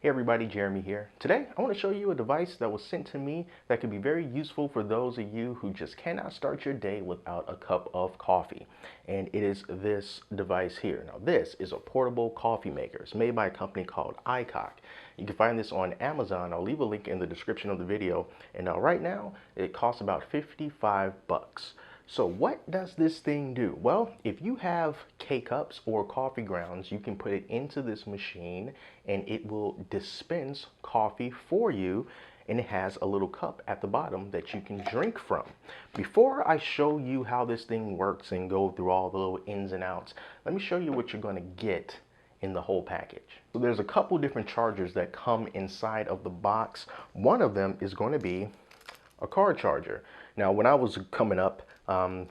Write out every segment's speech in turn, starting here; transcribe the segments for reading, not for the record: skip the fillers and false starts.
Hey everybody, Jeremy here. Today I want to show you a device that was sent to me that could be very useful for those of you who just cannot start your day without a cup of coffee. And it is this device here. Now this is a portable coffee maker. It's made by a company called Aicok. You can find this on Amazon. I'll leave a link in the description of the video. And right now it costs about 55 bucks. So what does this thing do? Well, if you have K-cups or coffee grounds, you can put it into this machine and it will dispense coffee for you, and it has a little cup at the bottom that you can drink from. Before I show you how this thing works and go through all the little ins and outs, let me show you what you're going to get in the whole package. So there's a couple different chargers that come inside of the box. One of them is going to be a car charger. Now, when I was coming up,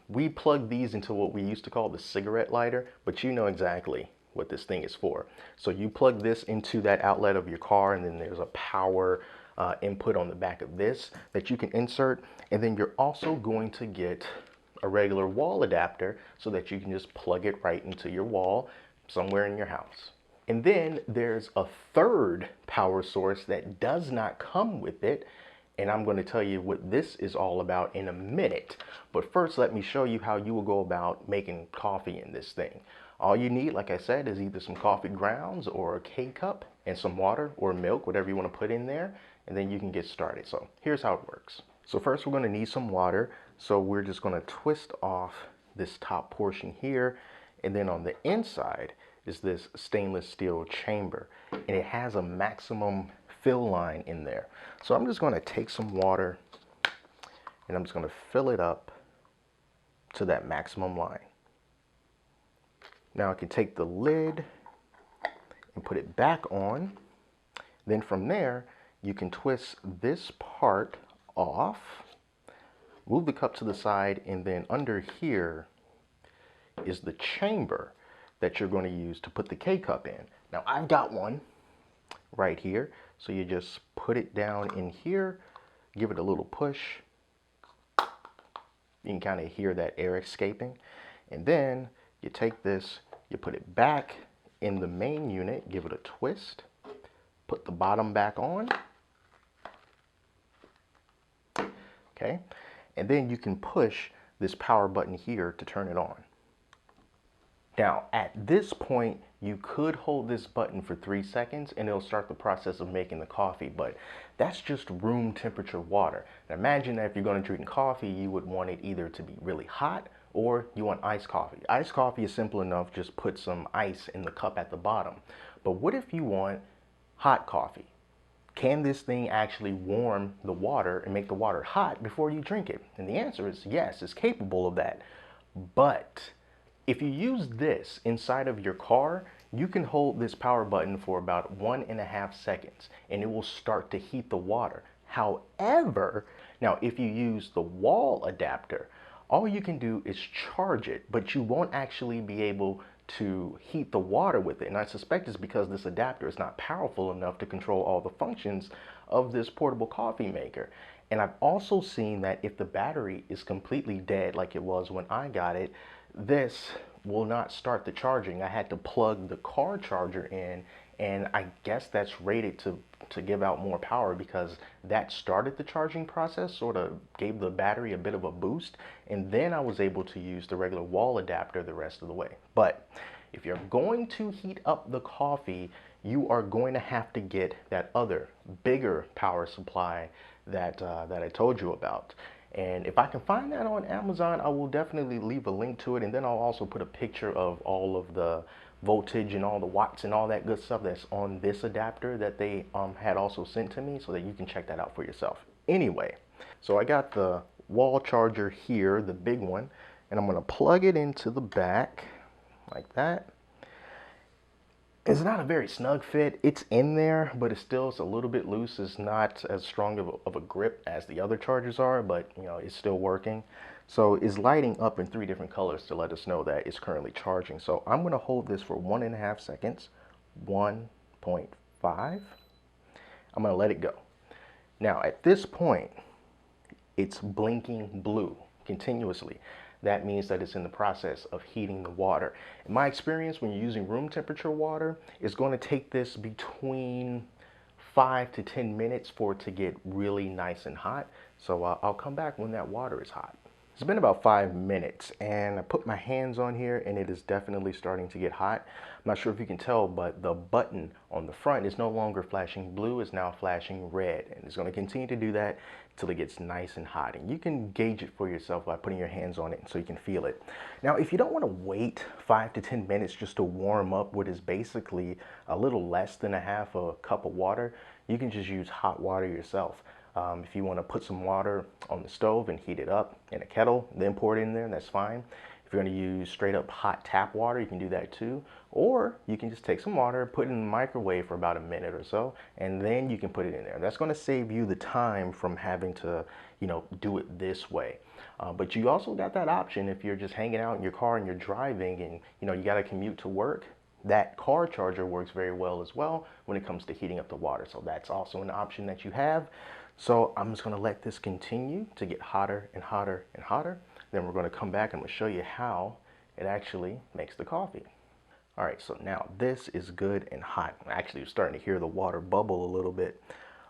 we plugged these into what we used to call the cigarette lighter, but you know exactly what this thing is for. So you plug this into that outlet of your car, and then there's a power input on the back of this that you can insert. And then you're also going to get a regular wall adapter so that you can just plug it right into your wall somewhere in your house. And then there's a third power source that does not come with it, and I'm going to tell you what this is all about in a minute. But first, let me show you how you will go about making coffee in this thing. All you need, like I said, is either some coffee grounds or a K-cup and some water or milk, whatever you want to put in there, and then you can get started. So here's how it works. So first, we're going to need some water. So we're just going to twist off this top portion here, and then on the inside is this stainless steel chamber, and it has a maximum fill line in there. So I'm just going to take some water and I'm just going to fill it up to that maximum line. Now I can take the lid and put it back on. Then from there, you can twist this part off, move the cup to the side, and then under here is the chamber that you're going to use to put the K-cup in. Now I've got one right here. So you just put it down in here, give it a little push. You can kind of hear that air escaping. And then you take this, you put it back in the main unit, give it a twist, put the bottom back on. Okay. And then you can push this power button here to turn it on. Now, at this point, you could hold this button for 3 seconds and it'll start the process of making the coffee, but that's just room temperature water. Now, imagine that if you're going to drink coffee, you would want it either to be really hot or you want iced coffee. Iced coffee is simple enough, just put some ice in the cup at the bottom. But what if you want hot coffee? Can this thing actually warm the water and make the water hot before you drink it? And the answer is yes, it's capable of that. But if you use this inside of your car, you can hold this power button for about 1.5 seconds and it will start to heat the water. However, now if you use the wall adapter, all you can do is charge it, but you won't actually be able to heat the water with it. And I suspect it's because this adapter is not powerful enough to control all the functions of this portable coffee maker. And I've also seen that if the battery is completely dead, like it was when I got it, this will not start the charging. I had to plug the car charger in, and I guess that's rated to give out more power because that started the charging process, sort of gave the battery a bit of a boost, and then I was able to use the regular wall adapter the rest of the way. But if you're going to heat up the coffee, you are going to have to get that other bigger power supply that I told you about. And if I can find that on Amazon, I will definitely leave a link to it. And then I'll also put a picture of all of the voltage and all the watts and all that good stuff that's on this adapter that they had also sent to me so that you can check that out for yourself. Anyway, so I got the wall charger here, the big one, and I'm going to plug it into the back like that. It's not a very snug fit. It's in there, but it's still a little bit loose. It's not as strong of a grip as the other chargers are, but you know, it's still working. So it's lighting up in 3 different colors to let us know that it's currently charging. So I'm going to hold this for 1.5 seconds, 1.5. I'm going to let it go. Now at this point, it's blinking blue continuously. That means that it's in the process of heating the water. In my experience, when you're using room temperature water, it's going to take this between 5 to 10 minutes for it to get really nice and hot. So I'll come back when that water is hot. It's been about 5 minutes and I put my hands on here and it is definitely starting to get hot. I'm not sure if you can tell, but the button on the front is no longer flashing blue, it's now flashing red. And it's going to continue to do that until it gets nice and hot. And you can gauge it for yourself by putting your hands on it so you can feel it. Now, if you don't want to wait 5 to 10 minutes just to warm up what is basically a little less than a half a cup of water, you can just use hot water yourself. If you want to put some water on the stove and heat it up in a kettle, then pour it in there, that's fine. If you're going to use straight up hot tap water, you can do that too. Or you can just take some water, put it in the microwave for about a minute or so, and then you can put it in there. That's going to save you the time from having to, do it this way. But you also got that option if you're just hanging out in your car and you're driving and, you got to commute to work. That car charger works very well as well when it comes to heating up the water. So that's also an option that you have. So I'm just going to let this continue to get hotter and hotter and hotter. Then we're going to come back and I'm going to show you how it actually makes the coffee. All right, so now this is good and hot. Actually, you're starting to hear the water bubble a little bit.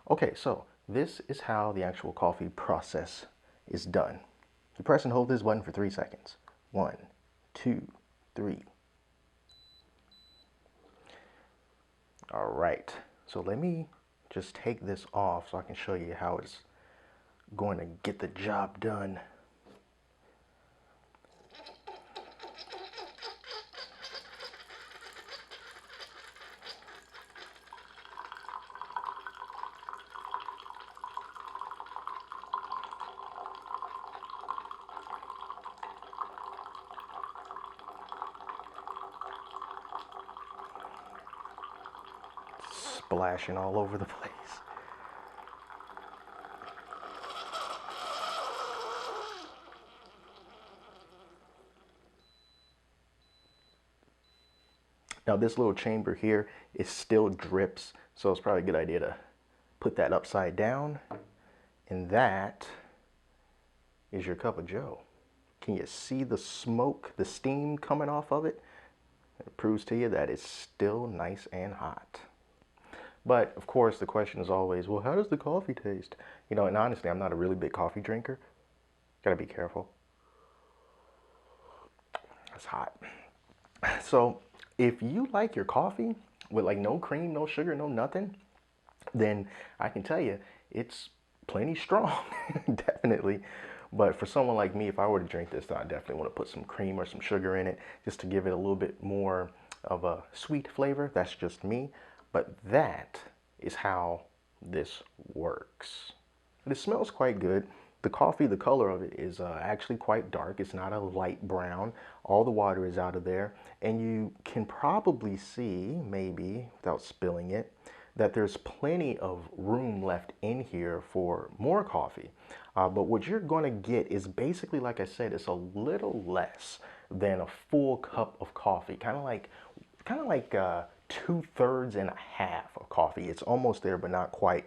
Okay, so this is how the actual coffee process is done. You press and hold this button for 3 seconds. 1, 2, 3. All right, so let me just take this off so I can show you how it's going to get the job done. Splashing all over the place. Now this little chamber here, it still drips, so it's probably a good idea to put that upside down, and that is your cup of joe. Can you see the smoke, the steam coming off of it? It proves to you that it's still nice and hot. But of course the question is always, well, how does the coffee taste? And honestly, I'm not a really big coffee drinker. Gotta be careful. It's hot. So if you like your coffee with like no cream, no sugar, no nothing, then I can tell you it's plenty strong, definitely. But for someone like me, if I were to drink this, then I definitely want to put some cream or some sugar in it just to give it a little bit more of a sweet flavor. That's just me. But that is how this works. It smells quite good. The coffee, the color of it is actually quite dark. It's not a light brown. All the water is out of there. And you can probably see, maybe without spilling it, that there's plenty of room left in here for more coffee. But what you're going to get is basically, like I said, it's a little less than a full cup of coffee. Kind of like 2/3 and a half of coffee. It's almost there, but not quite.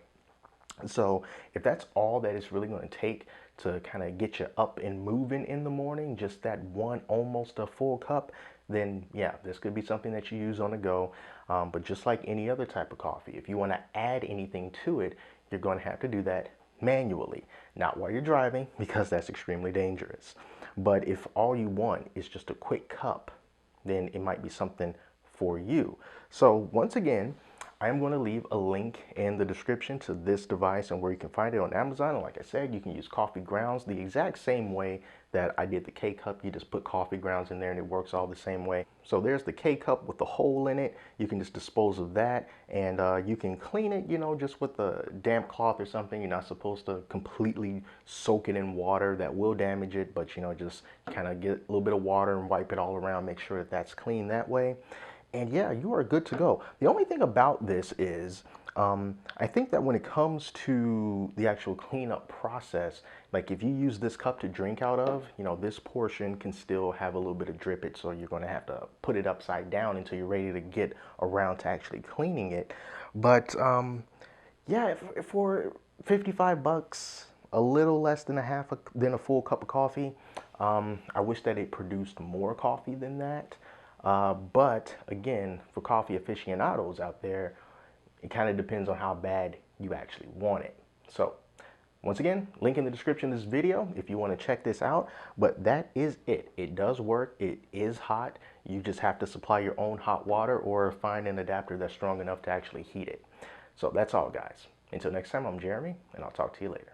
So if that's all that it's really going to take to kind of get you up and moving in the morning, just that one, almost a full cup, then yeah, this could be something that you use on the go. But just like any other type of coffee, if you want to add anything to it, you're going to have to do that manually, not while you're driving, because that's extremely dangerous. But if all you want is just a quick cup, then it might be something for you. So once again, I'm going to leave a link in the description to this device and where you can find it on Amazon. And like I said, you can use coffee grounds the exact same way that I did the K-Cup. You just put coffee grounds in there and it works all the same way. So there's the K-Cup with the hole in it. You can just dispose of that, and you can clean it, just with a damp cloth or something. You're not supposed to completely soak it in water. That will damage it, but just kind of get a little bit of water and wipe it all around, make sure that that's clean that way. And yeah, you are good to go. The only thing about this is, I think that when it comes to the actual cleanup process, like if you use this cup to drink out of, this portion can still have a little bit of drippage. So you're going to have to put it upside down until you're ready to get around to actually cleaning it. But yeah, for 55 bucks, a little less than a full cup of coffee. I wish that it produced more coffee than that. But again, for coffee aficionados out there, It kind of depends on how bad you actually want it. So once again, link in the description of this video if you want to check this out. But that is it. It does work. It is hot. You just have to supply your own hot water or find an adapter that's strong enough to actually heat it. So that's all, guys. Until next time, I'm Jeremy, and I'll talk to you later.